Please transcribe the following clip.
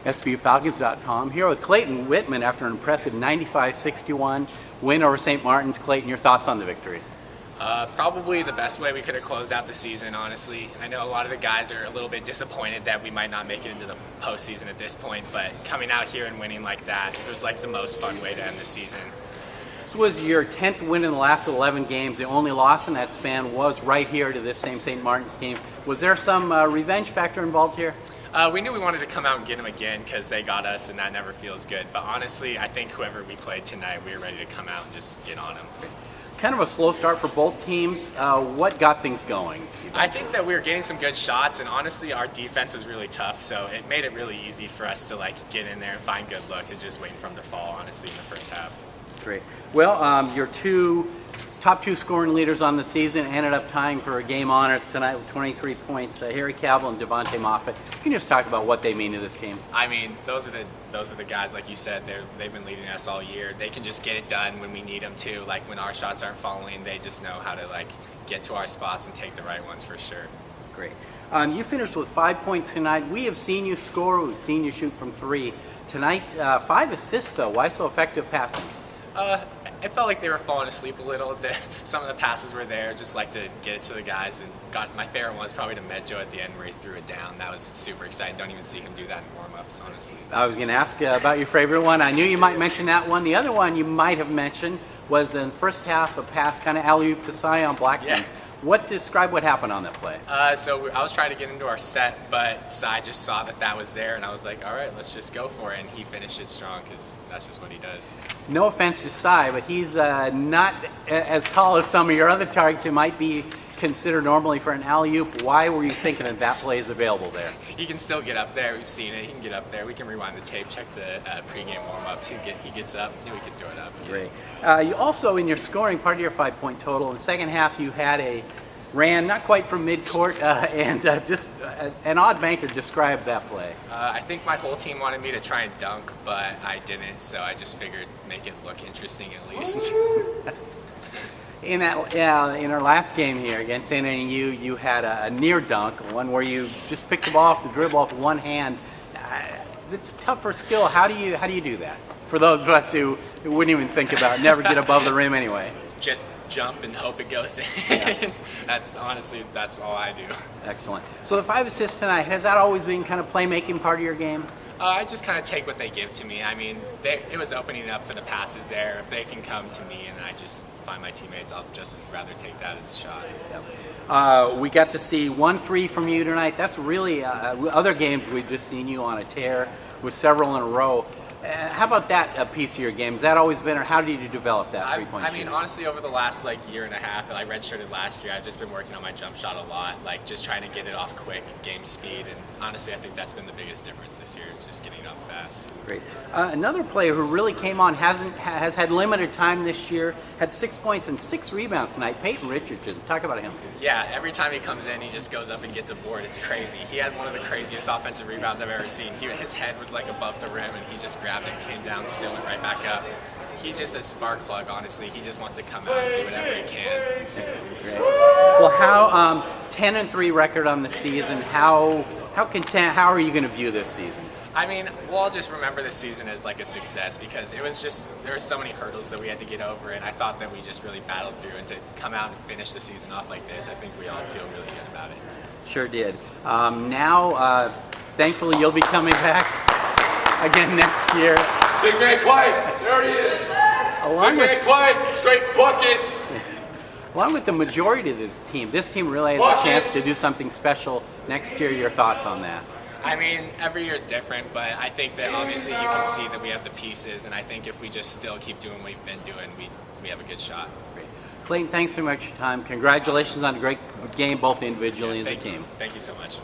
SPUFalcons.com. Here with Clayton Whitman after an impressive 95-61 win over St. Martin's. Clayton, your thoughts on the victory? Probably the best way we could have closed out the season, honestly. I know a lot of the guys are a little bit disappointed that we might not make it into the postseason at this point, but coming out here and winning like that, it was like the most fun way to end the season. This was your 10th win in the last 11 games. The only loss in that span was right here to this same St. Martin's team. Was there some revenge factor involved here? We knew we wanted to come out and get them again because they got us, and that never feels good. But honestly, I think whoever we played tonight, we were ready to come out and just get on them. Kind of a slow start for both teams. What got things going? I think that we were getting some good shots, and honestly, our defense was really tough, so it made it really easy for us to get in there and find good looks. It's just waiting for them to fall, honestly, in the first half. Great. Well, your top two scoring leaders on the season ended up tying for game honors tonight with 23 points. Harry Cabell and Devontae Moffett. Can you just talk about what they mean to this team? I mean, those are the guys, like you said, they've been leading us all year. They can just get it done when we need them to. Like when our shots aren't falling, they just know how to get to our spots and take the right ones for sure. Great. You finished with 5 points tonight. We have seen you score. We've seen you shoot from three. Tonight, 5 assists though. Why so effective passing? It felt like they were falling asleep a little. Some of the passes were there, just like to get it to the guys. And my favorite one was probably to Medjo at the end where he threw it down. That was super exciting. Don't even see him do that in warm-ups, honestly. I was going to ask about your favorite one. I knew you might mention that one. The other one you might have mentioned was in the first half, a pass kind of alley-oop to Sion Blackman. Yeah. Describe what happened on that play? So I was trying to get into our set, but Cy just saw that was there, and I was like, all right, let's just go for it. And he finished it strong because that's just what he does. No offense to Cy, but he's not as tall as some of your other targets who might be considered normally for an alley-oop. Why were you thinking that play is available there? He can still get up there. We've seen it. He can get up there. We can rewind the tape, check the pregame warm-ups. He gets up. Knew he could throw it up. Great. You also, in your scoring, part of your 5-point total, in the second half you had ran not quite from midcourt and just an odd banker described that play. I think my whole team wanted me to try and dunk, but I didn't, so I just figured make it look interesting at least. In our last game here against NNU, you had a near dunk, one where you just picked the ball off the dribble off one hand. It's tougher skill. How do you do that? For those of us who wouldn't even think about it, never get above the rim anyway. Just jump and hope it goes in. Yeah. That's all I do. Excellent. So the 5 assists tonight, has that always been kind of playmaking part of your game? I just kind of take what they give to me. I mean, it was opening up for the passes there. If they can come to me and I just find my teammates, I'll just as rather take that as a shot. Yep. We got to see 1 3 from you tonight. That's really, other games we've just seen you on a tear with several in a row. How about that piece of your game? Has that always been, or how did you develop that three-point shooting? I mean, honestly, over the last year and a half, I redshirted last year, I've just been working on my jump shot a lot, just trying to get it off quick, game speed, and honestly, I think that's been the biggest difference this year, is just getting it off fast. Great. Another player who really came on, has had limited time this year, had 6 points and 6 rebounds tonight. Peyton Richardson, talk about him. Yeah, every time he comes in, he just goes up and gets a board. It's crazy. He had one of the craziest offensive rebounds I've ever seen. His head was above the rim, and he just grabbed it, came down, still went right back up. He's just a spark plug, honestly. He just wants to come out and do whatever he can. Great. Well, how 10-3 record on the season? How are you going to view this season? I mean, we'll all just remember this season as a success because there were so many hurdles that we had to get over, and I thought that we just really battled through. And to come out and finish the season off like this, I think we all feel really good about it. Sure did. Now, thankfully, you'll be coming back again next year. Big man quiet, there he is. Big man quiet, straight bucket. Along with the majority of this team really has a chance to do something special next year. Your thoughts on that? I mean, every year is different, but I think that obviously you can see that we have the pieces, and I think if we just still keep doing what we've been doing, we have a good shot. Great. Clayton, thanks so much for your time. Congratulations on a great game, both individually and as a team. Thank you so much.